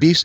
20